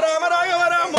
రామ రాఘవ రామ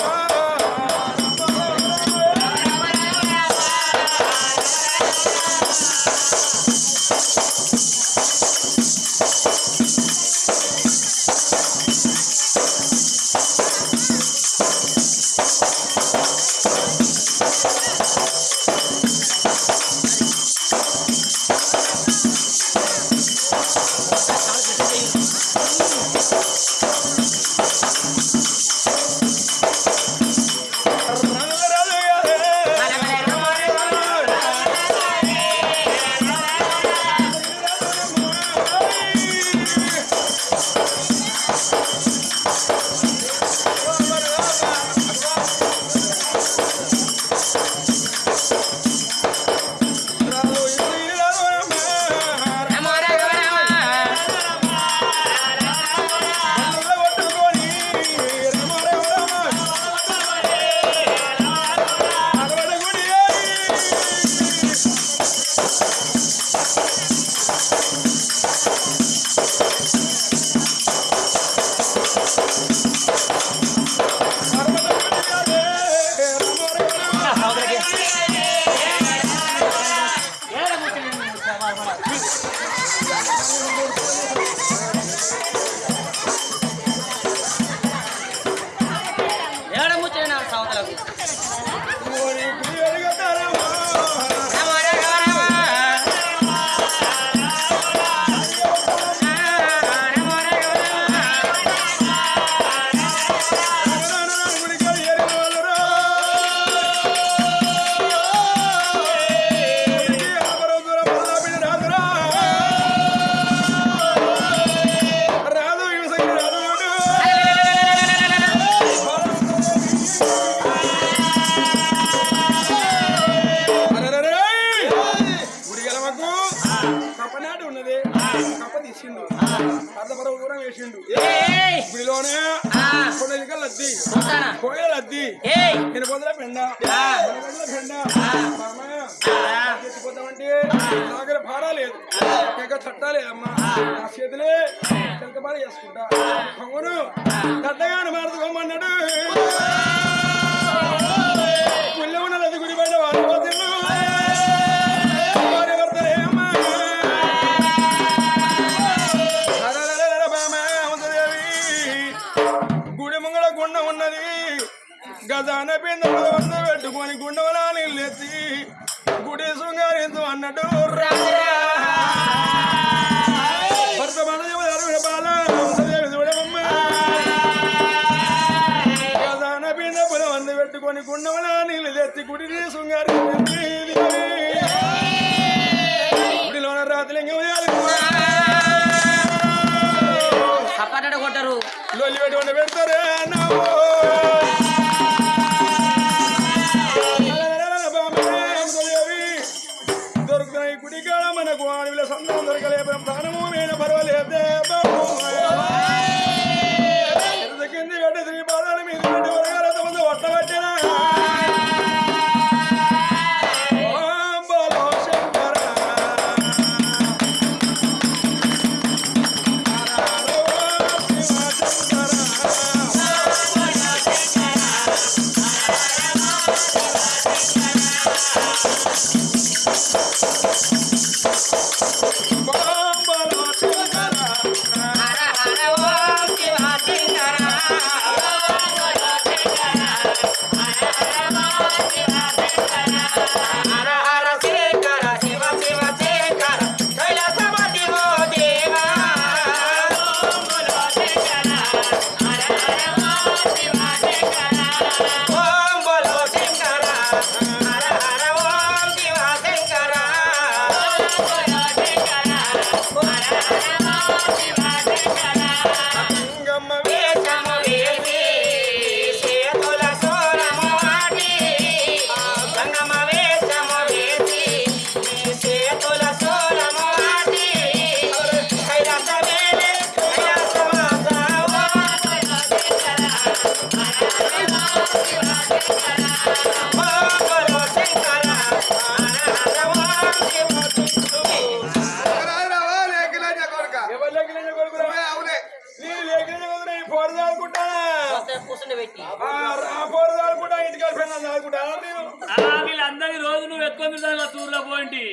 నాగర భారా లేదు ఇంకా చట్టాలే అమ్మా నా చేతులే చిలకబార చేసుకుంటా అవును దద్దగాని మారుతుకోమన్నాడు పుల్ల ఉన్నది గుడి బయట వారు గుడి ముంగడ గుండ ఉన్నది గజాన పింద పెట్టుకొని గుండవలా నీళ్ళెత్తి గుడి శృంగారించు అన్నట్టు గజాన పింద పుల వంద పెట్టుకొని గుండవలా నీళ్ళు తెచ్చి గుడిని శృంగారించి గుడిలోన రాత్రిలింగం కొట్టారు లొల్లి పెట్టుకొని పెడతారే దొరుకుతున్నాయి గుడికాడ మనకు ఆడవిల సందం దొరకలే ప్రాణము మీద పర్వాలేదే కింది పెట్టి శ్రీ పాదాల మీద పెట్టి వరగాలతో ముందు ఒట్టబట్టిన తాకట్టు పెట్టి వీళ్ళందరి రోజు నువ్వు ఎక్కువ టూర్లో పోయింటి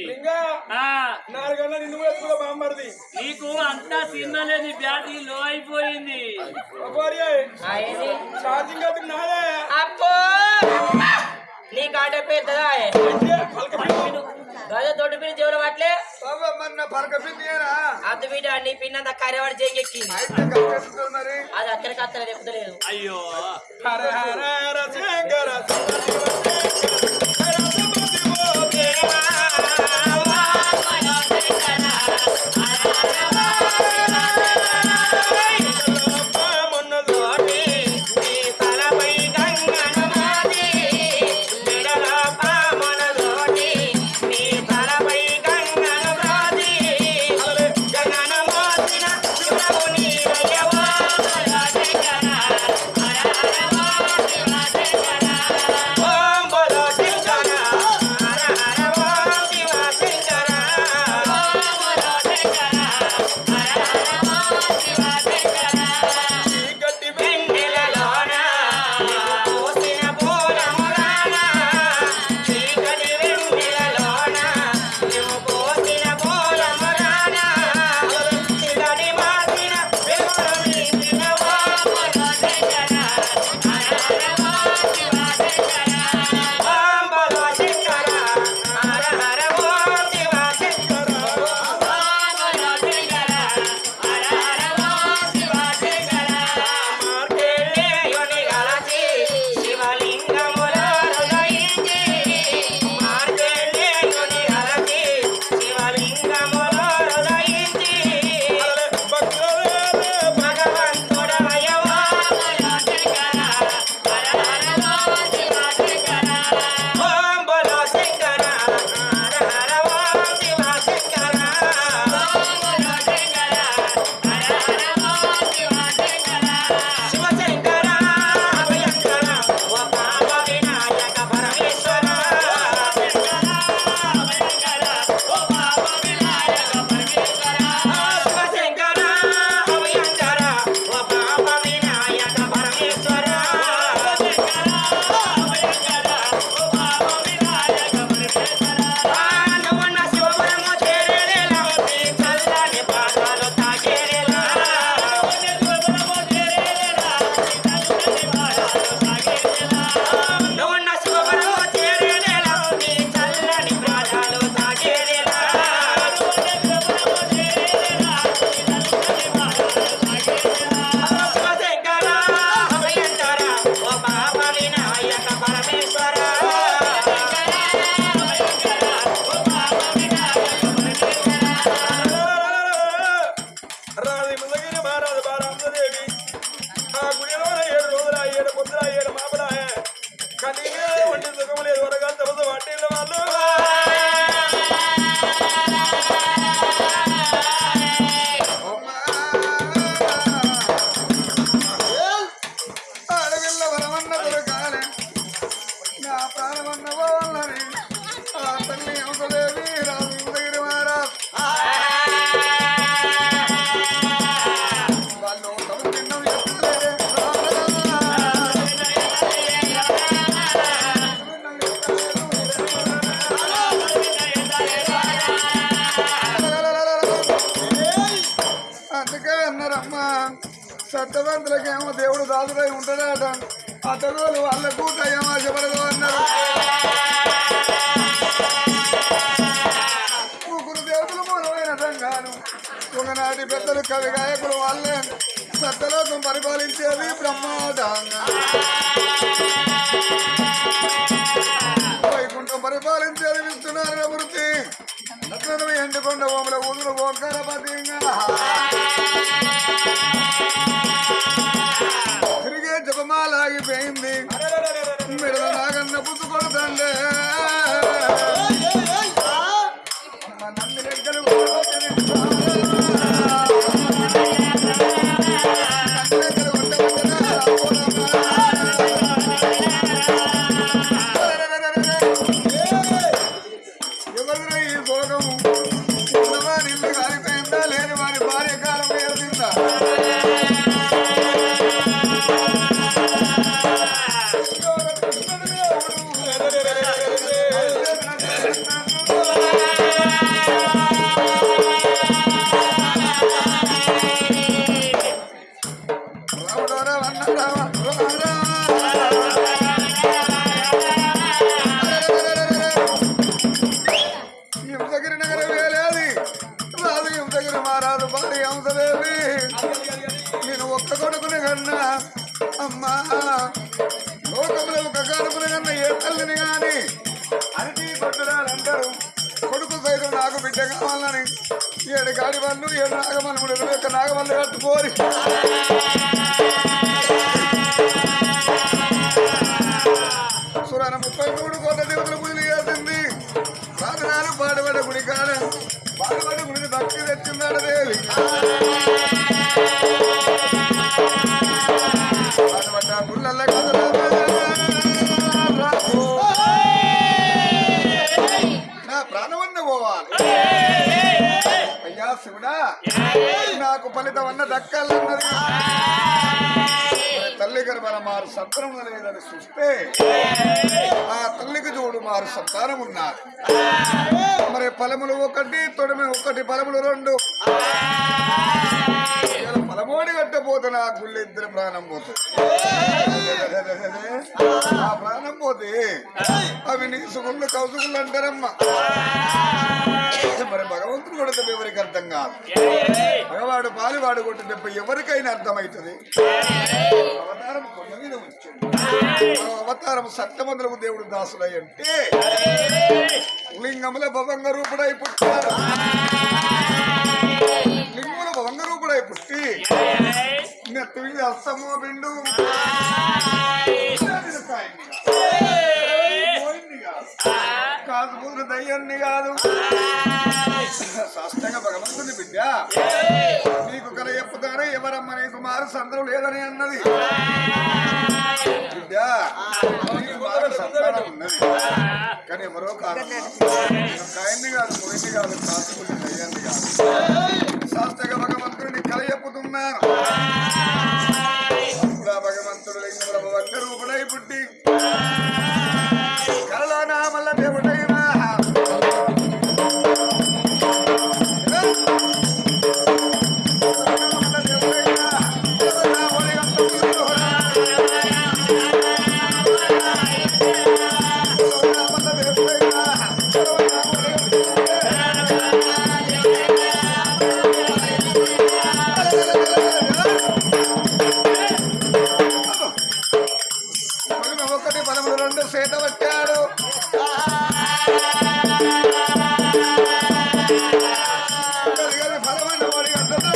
నీకు అంతా సినిమాలేదు బ్యాటరీ లో అయిపోయింది అప్పో నీ కాట పెద్దదా గజ తోటి పిల్లి చెవులు పట్లే అంత బిడ్డ నీ పిన్నంత కర్రవాడి చేకెక్కి అది అక్కడికి అత్తలు చెప్తలేదు అయ్యో సత్తవంతులకేమో దేవుడు దాసుడై ఉంటాడట అతగోలు వాళ్ళకు దయ్యమాశపడదు అన్నారు ముగ్గురు దేవుడు మూలమైన సంఘాలు ఒకనాటి పెద్దలు కవి గాయకులు వాళ్ళే సత్తలోకం పరిపాలించేది బ్రహ్మాండంగా వైకుంఠం పరిపాలించేది విష్ణునారాయణ మూర్తి నన్ను ఎండుకొండ ఓముల ఊదులు ఓంకారపతిగా తిరిగే జపమాలాగిపోయింది మిడల నాగన్న పుత్తు కొడుతండే నంది లెక్కలు ఎవరిన ఈ భోగము ఉన్నవారి ఇల్లు కాలిపోయిందా లేని వారి భార్య కాలం ఏర్పిందా కడుపున కన్నా ఏ తల్లిని గాని అరటి కొట్టురాలంటారు. కొడుకు సైతం నాకు బిడ్డ కావాలని 7 గాడి వాళ్ళు 7 నాగమల్లుడు యొక్క నాగమల్లు కట్టుకోరి సురాన 33 కోట్ల దేవతల పూజలు చేసింది. ప్రాణాలు పాడుబడ్డ గుడి కాడ పాడుబడ్డ గుడిని భక్తి తెచ్చిందాడ దేవి. పాడుబడ్డ గుళ్ళల్లో నా ప్రాణవన్న పోవాలి. అయ్యా శివుడా నాకు ఫలితం అన్న దక్కాలన్నది. తల్లి గర్భన మారు సంతానం లేదని చూస్తే ఆ తల్లికి చూడు మారు సంతానం ఉన్నారు. మరి ఫలములు 1 తొడిమి 1 ఫలములు 2 ఫలమోడి కట్టపోతే నా గుళ్ళు 2 ప్రాణం పోతుంది. ఆ ప్రాణం పోతే అవి నీసుగుళ్ళు కౌసుగుళ్ళు అంటారమ్మా. మరి భగవంతుడు కొడితే ఎవరికి అర్థం కాదు. మగవాడు పాలివాడు కొట్టి దెబ్బ ఎవరికైనా అర్థమవుతుంది. అవతారం కొండ మీద వచ్చింది. అవతారం సత్యమందులకు దేవుడు దాసులై అంటే లింగముల భవంగ రూపుడై పుట్టాడు. లింగముల భవంగ రూపుడై పుట్టి నెత్తి మీద అస్తమో బిండు కాదు పూరు దయ్యాన్ని కాదు. సాష్టంగా భగవంతుని బిడ్డ నీకు కల చెప్పుతారు. ఎవరమ్మ నీకు మారు సంతరం లేదని అన్నది. బిడ్డ నీకు మారు సంతానం ఉన్నది కానీ ఎవరో కాదు. కాయన్ని కాదు మొయిన్ని కాదు కాసుకుని దయ్యాన్ని కాదు. సాష్టంగా భగవంతుడిని కల చెప్పుతున్నాను. భగవంతుడు లింగముల భవంగ రూపుడై పుట్టి కలలో నామల్ల దేవుడైనా ఒకటి పదములు 2 సేత వచ్చాడు. ఫలమన్న వాడి అంటదో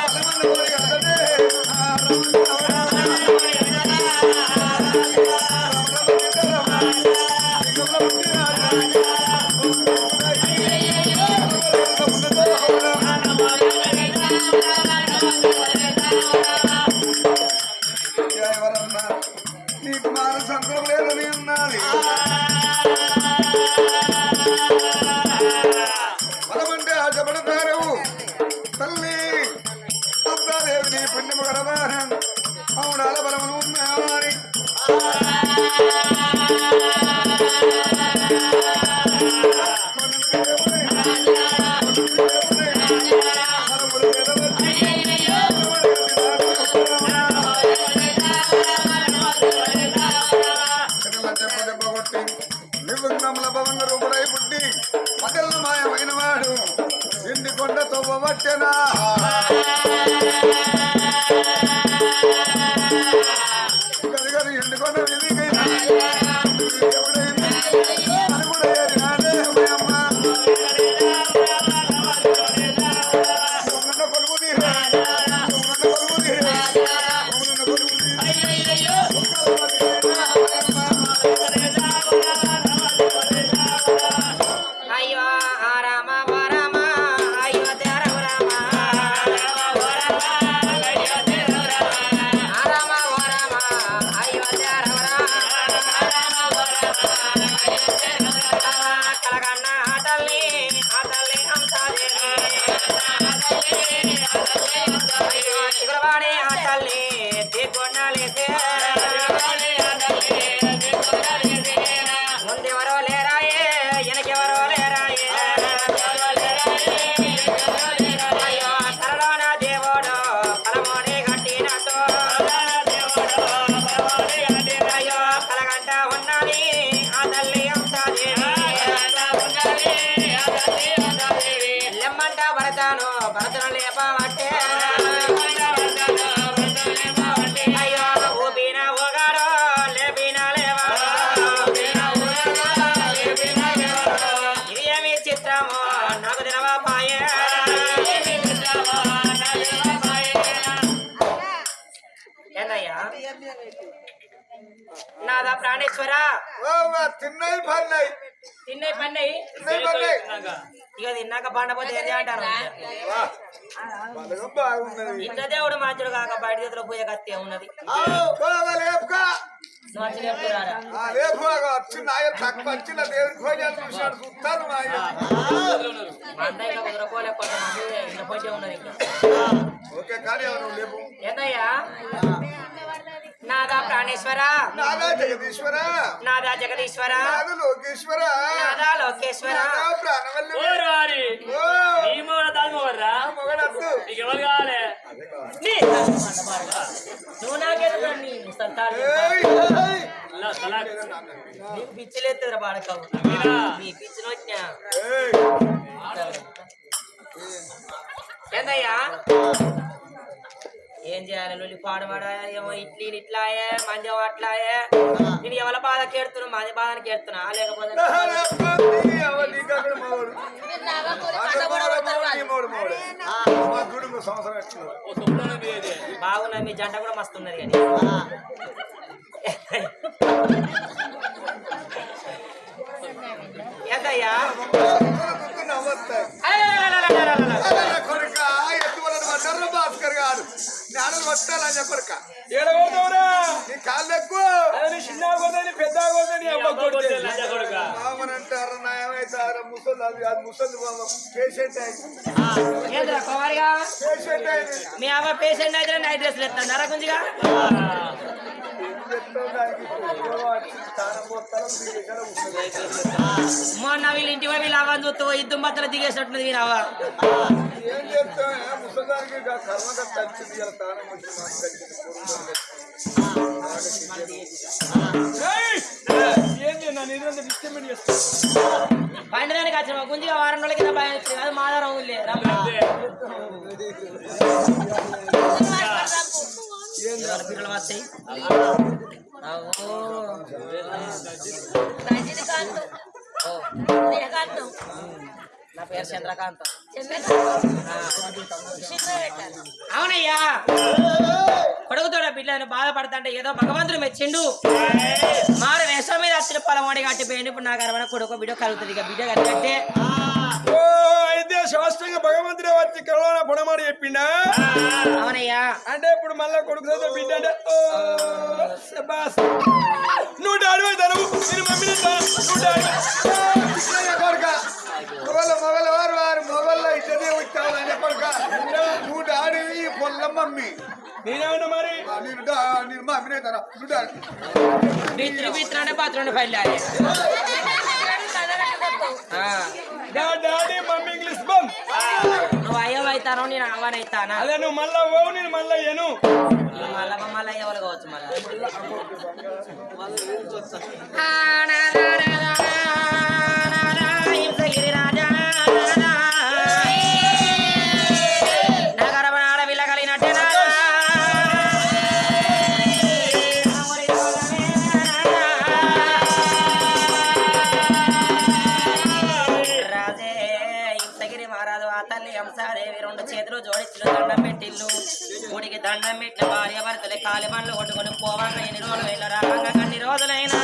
ఫలమన్న వాడి అంటదే ఎవరన్నా నీకు మాన సంతరం లేదని అన్నది. బలమంటే ఆశపడతారు. తల్లి అబ్బాదేవి నీ పుణ్యము గలవారం అవునాల బలమును ఉన్నారి. దెబ్బ కొట్టి నిబంధనల భవంగ రూపుడై పుట్టి పగలు మాయమైన వాడు ఎండి కొండ తవ్వవచ్చనా. ఎండి కొండ విధికైనా కొలుపు తీరా ముందెవరో లేరాయే వెనకెవరో లేరాయే. అయ్యో తరలోన దేవుడు పరమోని కట్టినట్టు అయ్యో కలగంట ఉన్నది ఆ తల్లి అంశాదేవి. లెమ్మంట భరతను లేపబట్టే నాదా ప్రాణేశ్వర తిన్నాయి పన్నాయి తిన్నాయి పన్నాయి ఇక తిన్నాక పండపోతే ఏంటి అంటారు బాగున్నది ఇంత దేవుడు మంచుడు కాక బయట చేతిలో పోయే కత్తి ఉన్నది నువ్వు వచ్చి చెప్తున్నారా వచ్చిన దేవుడి భోజనం చూశాడు చూస్తాను అంతా కుదరకోలే కొంతమంది ఇంత పోతే ఉన్నారు ఇంకా ఓకే కానీ ఎవరు లేవు ఏంటయ్యా నాదా ప్రాణేశ్వర నాదా జగదీశ్వర నాదా జగదీశ్వర నాదు లోకేశ్వర నాదా లోకేశ్వర ప్రాణవల్లి మొగడద్దు ఎవరు కావాలి నువ్వు నాకేదో నీ సంతానం నీకు పిచ్చిలేదురా బాడకవు నీ పిచ్చిన వచ్చినా ఏందయ్యా ఏం చేయాలి లొల్లి పాడవాడా ఏమో ఇట్లీ ఇట్లాయే మంజం అట్లాయే నేను ఎవరి బాధ కేడుతున్నా మాది బాధని కేడుతున్నా లేకపోతే బాగున్నా మీ జంట కూడా మస్తు ఉన్నది కానీ ఏంటయ్యా భాస్కర్ గారు జ్ఞానం వస్తాలని చెప్పరుక కాళ్ళు ఎక్కువ చిన్న పెద్ద మామనంటారు ఏమైతారు ముసలి అది ముసలి పేషెంట్ ఏంద్రా కుమారిగా మీ అమ్మ పేషెంట్ అయితే నైట్ డ్రెస్లు ఎత్తాను నరకుంజిగా మొన్న వీళ్ళ ఇంటి వీళ్ళు అవ్వని చూస్తూ ఇద్దరు మధ్యలో దిగేసినట్టున్నది వీళ్ళు అవ్వ ఏం చేస్తా ముసలిదానికి కర్మగా కలిసింది ఇలా తానం పండదానికి వచ్చిన గుంజిగా వారం రోజుల కింద భయం వచ్చింది అది మాదారం ఊళ్ళే పిల్లలు వస్తాయి నా పేరు చంద్రకాంత్ అవునయ్యా కొడుకుతోడ బిడ్డను బాధపడతాంటే ఏదో భగవంతుడు మెచ్చిండు మారు వేషం మీద వచ్చిన పొలం వాడి కట్టిపోయింది ఇప్పుడు నాకు అరవణ కొడుకు బిడ్డ కలుగుతుంది ఇక బిడ్డ కలిగంటే అయితే శాస్త్రంగా భగవంతుడే వచ్చి కరోనా పొడమాడి చెప్పిండా అవునయ్యా అంటే ఇప్పుడు మళ్ళా కొడుకు బిడ్డ అంటే నువ్వు డాడీ తనవు నేను మమ్మీని కొడుక మొగలు వారు మొగల్లో ఇద్దరే వచ్చావు అనే కొడుక నువ్వు డాడీ పొల్ల మమ్మీ నేనేమన్నా మరి నేను మమ్మీనే తన బిత్రంటే పాత్ర ఫైల్ డాడీ మమ్మీ ఇంగ్లీష్ బమ్ నువ్వు అయ్యవ అవుతానో నేను అవ్వనైతానా అదే నువ్వు మళ్ళా ఓవు నేను మళ్ళా ఏను మళ్ళా ఎవరు కావచ్చు రాజా నగరమ ఆడవిల్ల కలిగినట్టేనా దేవి రెండు చేతులు జోడించిన దండం పెట్టిల్లు గుడికి దండం పెట్టిన భార్య భర్తలే కాలి బండ్లు కొట్టుకొని పోవాక ఎన్ని రోజులు అయినా రాగా అన్ని రోజులైనా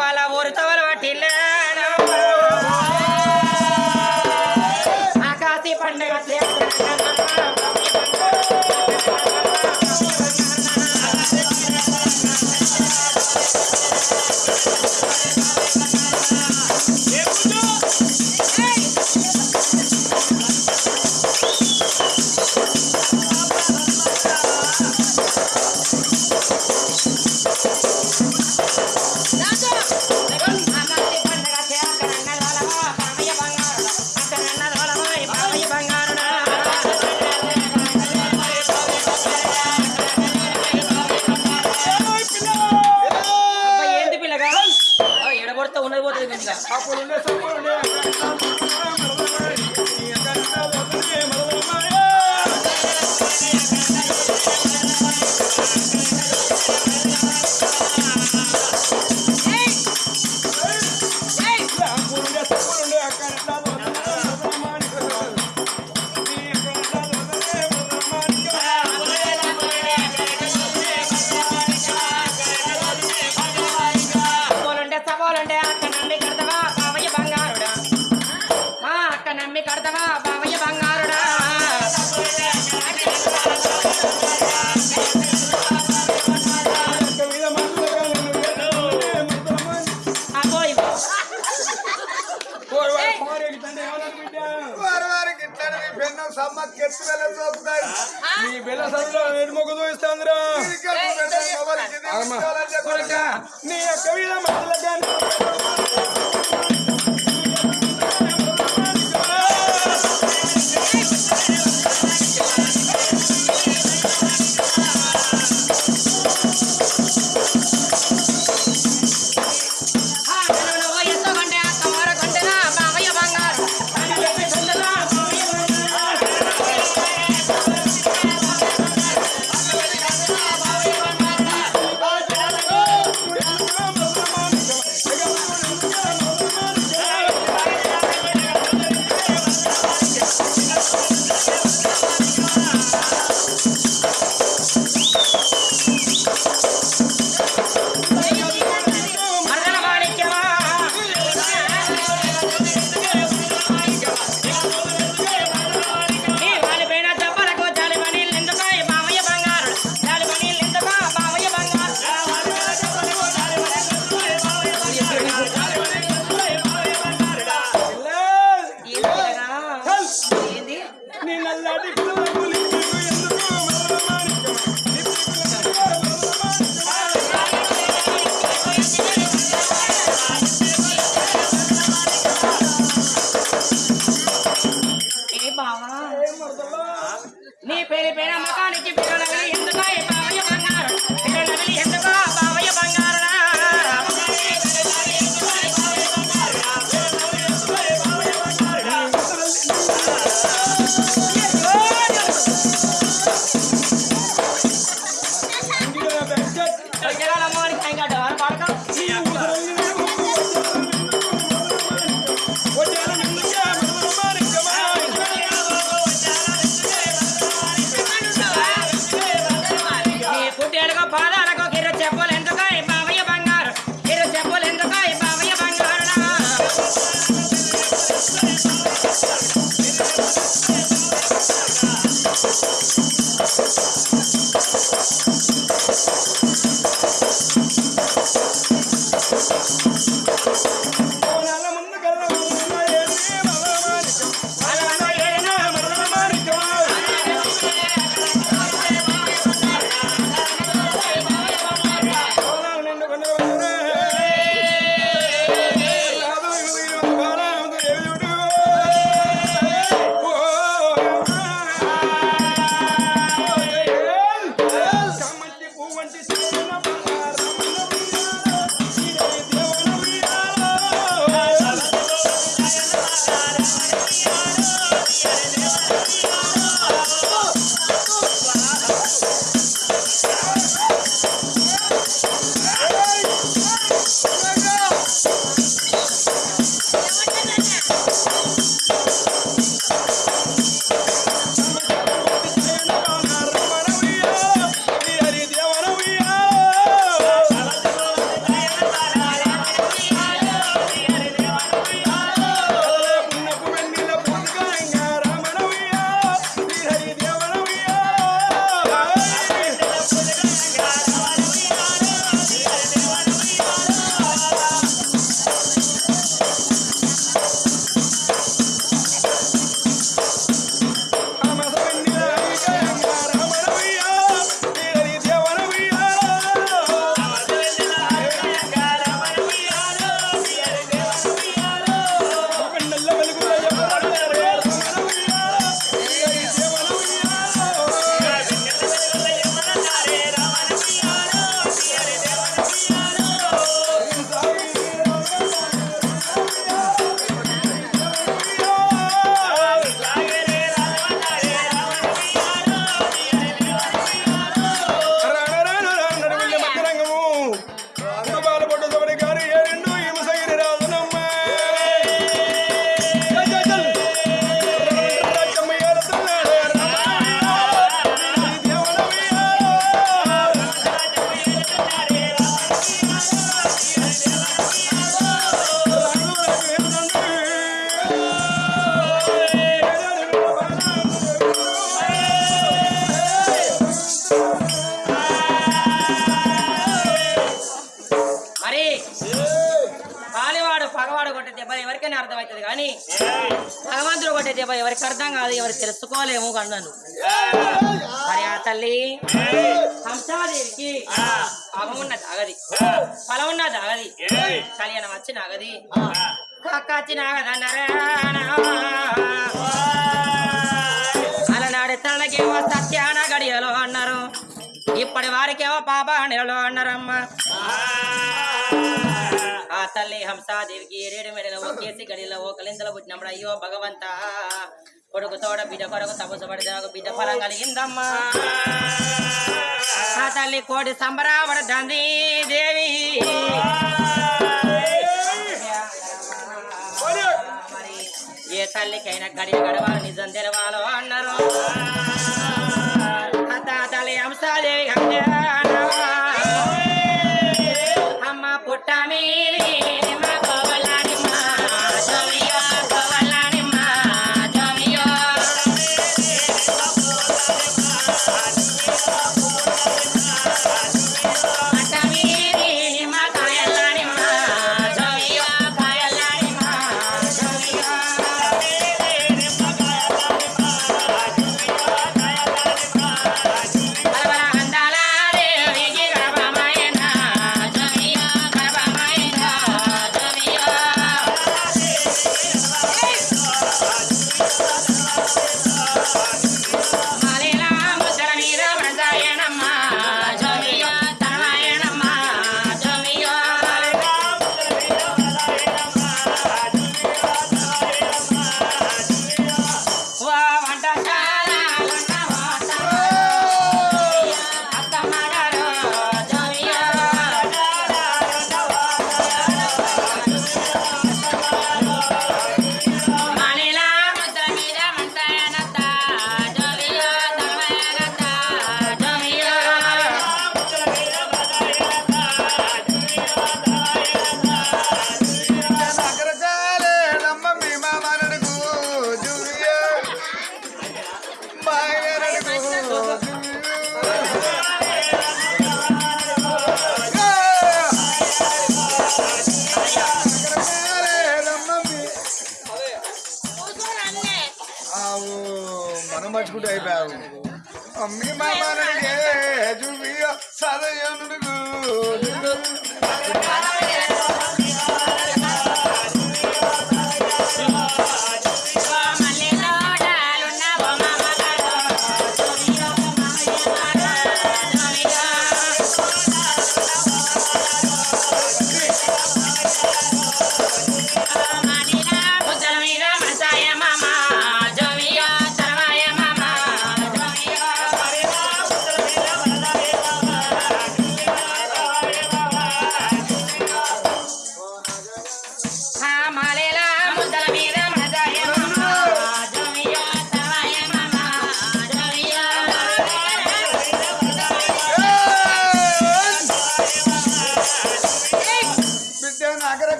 వాళ్ళ ఊరితో పట్టిల్లు ఆకాశీ పండుగ ఉన్నది పోతుంది బెల్ల చూపుతాయి. నీ బెల్ల సరులో ఏడు మొగ్గు చూపిస్తాందిరా ఇంకా చూపెట్టాలి ఎవరికి ఇది ఉండాలని చెప్పి. నీ యొక్క వీళ్ళ మధ్యలో కానీ నీ నల్లటి పిల్లలకు లింకులు ఎందుకు మరమానికం నీ ఏ బావా నీ పేరు పేర ముఖానికి పిల్లలు ఎందుకో బావయ్య బంగారు పిల్లలు ఎందుకో బావయ్య బంగారు మరమానికం ఎవరికైనా అర్థమవుతుంది కానీ భగవంతుడు ఒకటే దెబ్బ ఎవరికి అర్థం కాదు ఎవరికి తెలుసుకోలేము కన్నాను మరి ఆ తల్లి హంసాదేవికి అమ్మన్నది ఆగది ఫలం ఉన్నది ఆగది కళ్యాణం వచ్చిన ఆగది కక్క వచ్చిన ఆగదన్నారా అలనాడు తనకేమో సత్యాన గడియలో అన్నారు ఇప్పటి వారికేమో పాప నెలలో అన్నారమ్మ ఆ తల్లి హంసాదేవికి ఏరేడు మెడలో ఒకేసి గడిలో ఓ కలింతలో పుట్టినప్పుడు అయ్యో భగవంత కొడుకు తోడ బిడ్డ కొరకు తపస్సు పడితే నాకు బిడ్డ ఫలం కలిగిందమ్మా ఆ తల్లి కోటి సంబరాపడుతుంది దేవి మరి ఏ తల్లికైనా గడియ గడవాలి నిజం తెలవాలో అన్నారు తల్లి హంసాదేవి అమ్మ పుట్ట మీది మనం మర్చుకుంటే అయిపోయావు అమ్మి మామనడిగే జువియ సదయనుడుగు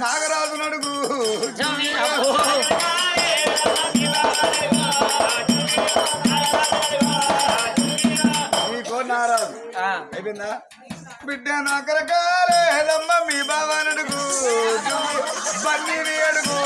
నాగరాజు నడుగు నారాజు అయిపోయిందా బిడ్డ నాకరకాలేదమ్మ మీ బావ నడుగు బండిని అడుగు